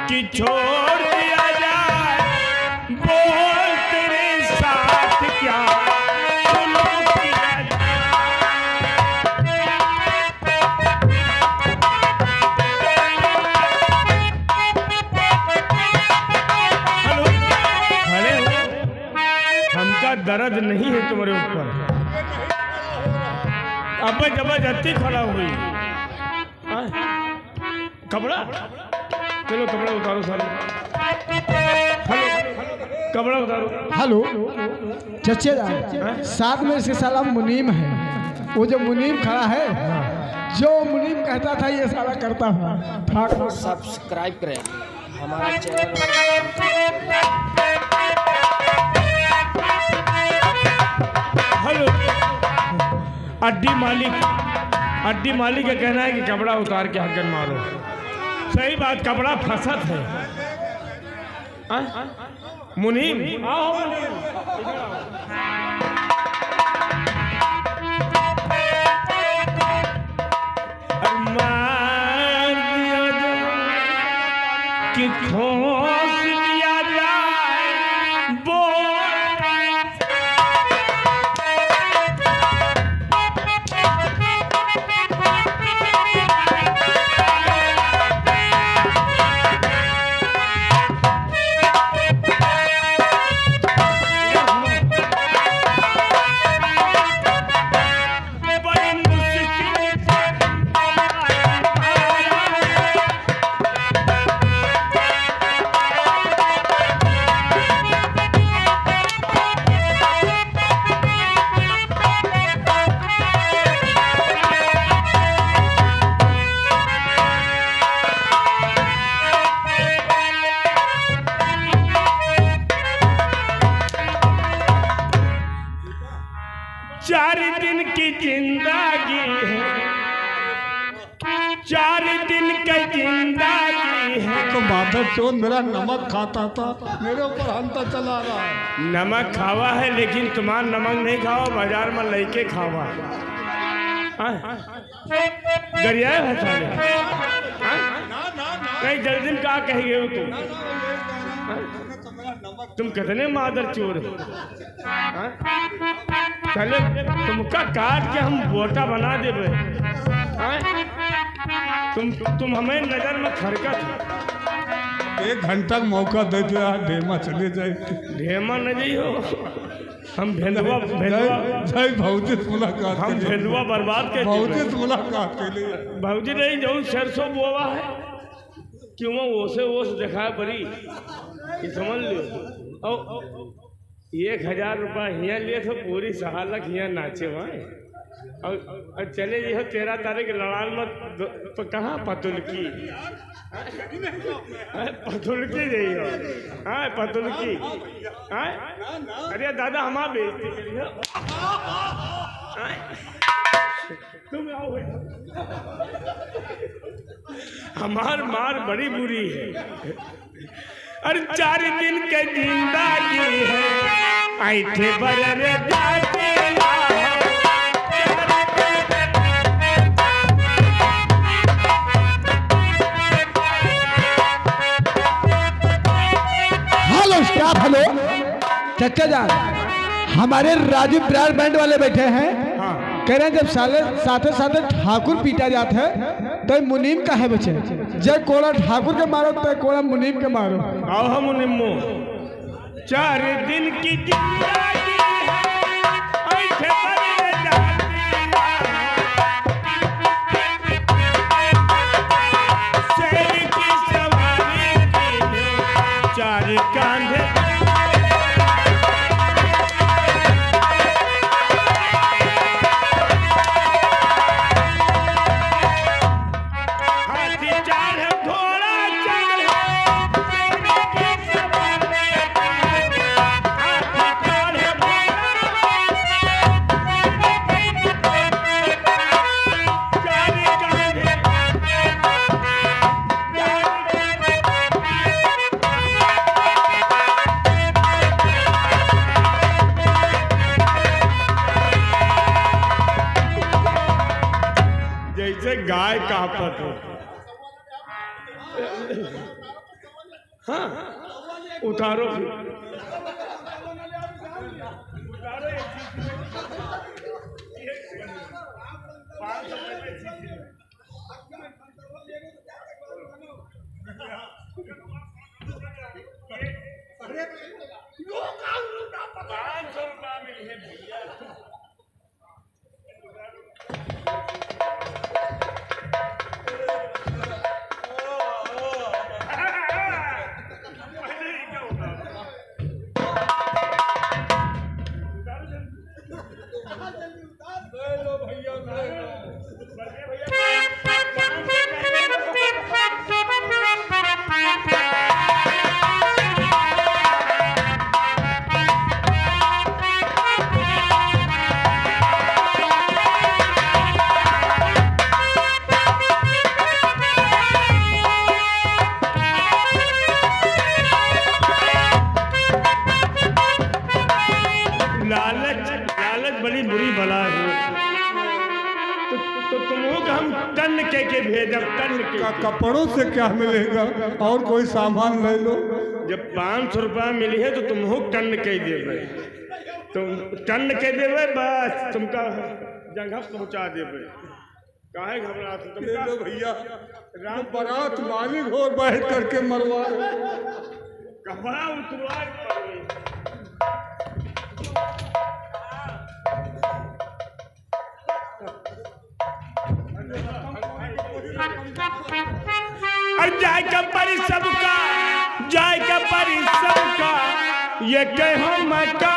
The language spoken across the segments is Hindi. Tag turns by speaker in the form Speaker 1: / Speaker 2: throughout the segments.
Speaker 1: कि छोड़ दिया जाए, बोल तेरे साथ क्या सुलूक किया जाए। हेलो, खड़े हो, हमका दर्द नहीं है तुम्हारे ऊपर। अब जबरदस्ती खड़ा हुई। कपड़ा, चलो कपड़ा उतारो सारे। हेलो, कपड़ा उतारो।
Speaker 2: हेलो चचे साथ में इसके साला मुनीम है। वो जो मुनीम खड़ा है, जो मुनीम कहता था ये साला करता था।
Speaker 3: सब्सक्राइब करें हमारा चैनल।
Speaker 1: हेलो, अड्डी मालिक का कहना है कि कपड़ा उतार के हक्कन मारो। सही बात, कपड़ा फसत है। मुनीम, आओ मुनीम। मार दिया जाए कि ठोस दिया जाए, बोल चार दिन की जिंदगी है, 4 दिन की जिंदगी है।
Speaker 2: तो माधव चोर मेरा नमक खाता था, मेरे ऊपर हंता चला रहा है।
Speaker 1: नमक खावा है, लेकिन तुम्हारा नमक नहीं खाओ, बाजार में लेके खावा। गरिया है साले। नहीं जल्दी में क्या कहेंगे हो तुम कितने मादर चोर हो। चले तुमका काट के हम बोटा बना देवे। तुम हमें नजर में खरकत।
Speaker 2: 1 घंटा मौका दे दिया, ढेमा चले जाए।
Speaker 1: ढेमा नहीं हो, हम भेदुआ
Speaker 2: भौजी मुलाकात,
Speaker 1: हम भेदुआ बर्बाद के
Speaker 2: भौजी मुलाकात के लिए।
Speaker 1: भौजी नहीं जो सरसों बोवा है, क्यों ओसे ओस दिखा पड़ी, ये समझ लो। और 1000 रुपया हियाँ लिए तो पूरी सहालक हियाँ नाचे वहाँ। और चले ये 13 तारीख लड़ाल में तो कहाँ पतुलकी पतुलकी जाइए। हाँ पतुलकी। हाँ अरे दादा हमारा बेइज्जती तुम आओ। हमार मार बड़ी बुरी है। अरे 4 दिन के जिंदगी है, ऐठे बरर जाते
Speaker 2: हेलो चचा जान, हमारे राजीव ब्रांड बैंड वाले बैठे हैं। हाँ। कह रहे हैं जब साथे साथे ठाकुर पीटा जाता है तो मुनीम का है बचे। जय कोड़ा ठाकुर के मारो तो कोड़ा मुनीम के मारो।
Speaker 1: आओ हम मुनीमो। 4 दिन की जिंदगी ऐठे बरर जाती, शेर की सवारी की 4 कांधे। जैसे गाय कांपत हो। हाँ उतारो फिर। लालच बड़ी बुरी बला है। तो तुमको का हम टन के भेजब, टन के।
Speaker 4: कपड़ों से क्या मिलेगा, और कोई सामान ले लो।
Speaker 1: जब 500 रुपया मिली है तो तुमको टन के देवे, तुम टन के देवे, बस तुमका जगह पहुंचा देवे। काहे घबरा तुमका
Speaker 4: भैया राम बारात मालिक हो बैठ करके मरवा
Speaker 1: कपड़ा उतरवा। जाय का परी सबका, जाय का परी सबका, ये कहो मका।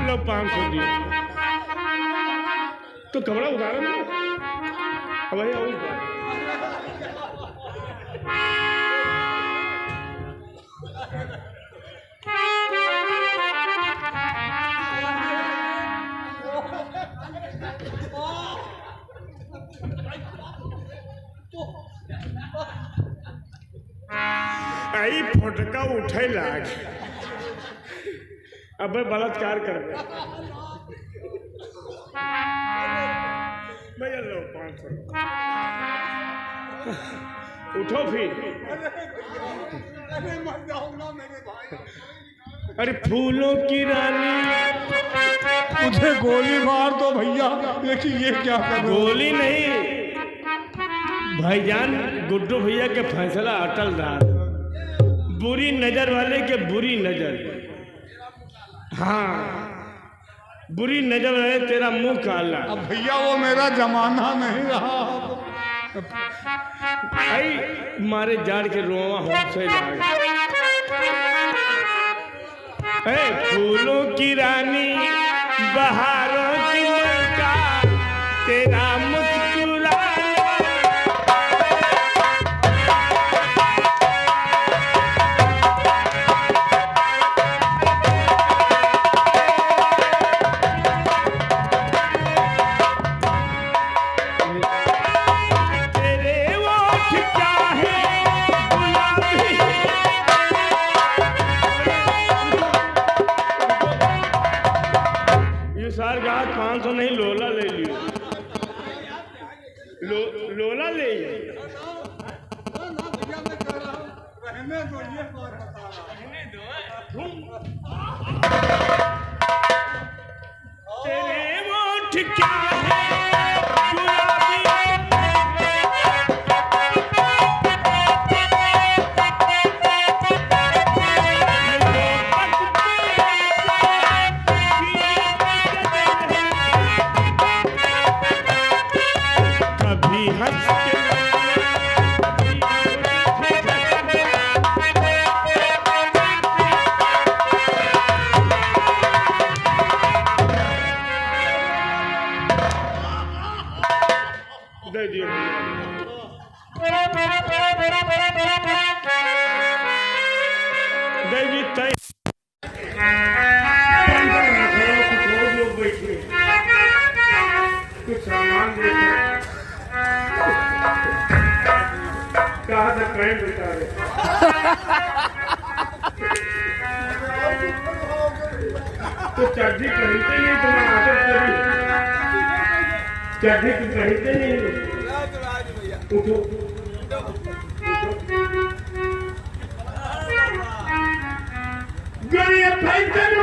Speaker 1: लो 500 दिए तो कपड़ा उतारो ना। अब आई फोटका उठे लाग, अब बलात्कार कर भैया लो 500 उठो फिर। अरे फूलों की रानी
Speaker 4: मुझे गोली मार दो भैया, लेकिन ये क्या कर रहे हो?
Speaker 1: गोली नहीं भाईजान, गुड्डू भैया के फैसला अटल रहा। बुरी नजर वाले के बुरी नजर, हाँ बुरी नजर वाले तेरा मुंह काला।
Speaker 4: अब भैया वो मेरा जमाना नहीं रहा।
Speaker 1: आई मारे जाड़ के रोवा हमसे लाग। फूलों की रानी बहारों की मलका, तेरा मुस्कुरा। सार कहा 500 नहीं, लोला ले लियो। लोला ले तेरे वोट क्या है दे दिए। दे दी तय लोग बैठे कुछ सामान देखे कहा था क्राइम बता रहे तो चड्ढी पहनते नहीं, तुम्हारा आदत कभी चड्ढी तो पहनते नहीं। उठो गरिया फैशन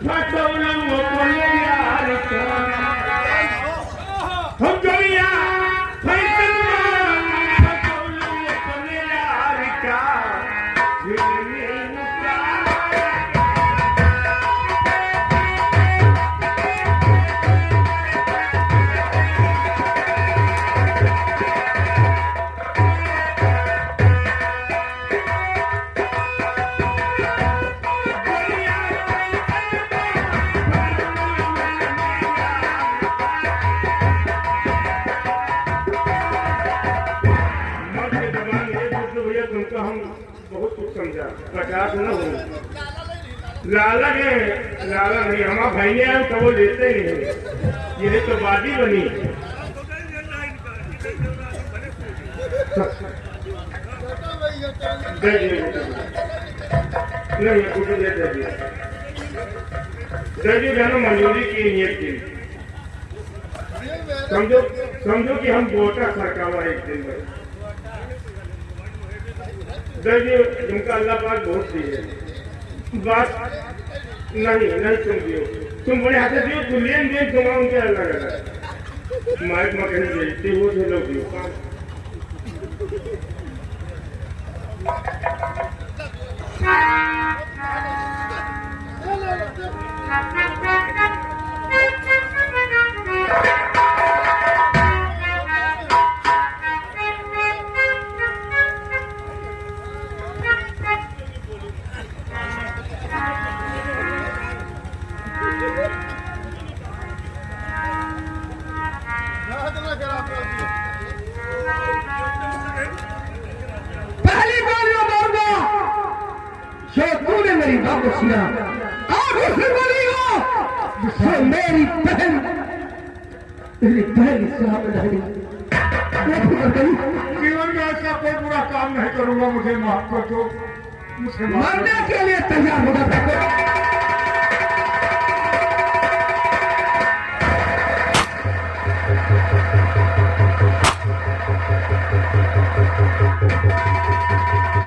Speaker 1: फटौला मोकोले यार का हम गरिया फैशन फटौला मोकोले यार का तुमको हम बहुत कुछ समझा, 50 न हो लाला के लाला नहीं, हमारा भाई आए तो वो लेते नहीं, ये तो बादी बनी। नहीं कुछ दे दिया जानो मंजूरी की नियत की। समझो कि हम वोटा सरकावा एक दिन में देखिए, तुमका अल्लाह पाक बहुत दी है बात नहीं सुन दियो, तुम बड़े हाथ दियो तो लेन देन तुम्हारा उनके अलग अलग माइक मकनी बेचते हो तो लोग दियो।
Speaker 2: पहली बार ये बोलूंगा जो तूने मेरी बात को सुना, और दूसरी बोलेगा जिससे मेरी बहन इस्लाम में रही।
Speaker 4: जीवन में ऐसा कोई बुरा काम नहीं करूंगा, मुझे माफ कर दो, मुझे
Speaker 2: मरने के लिए तैयार होगा।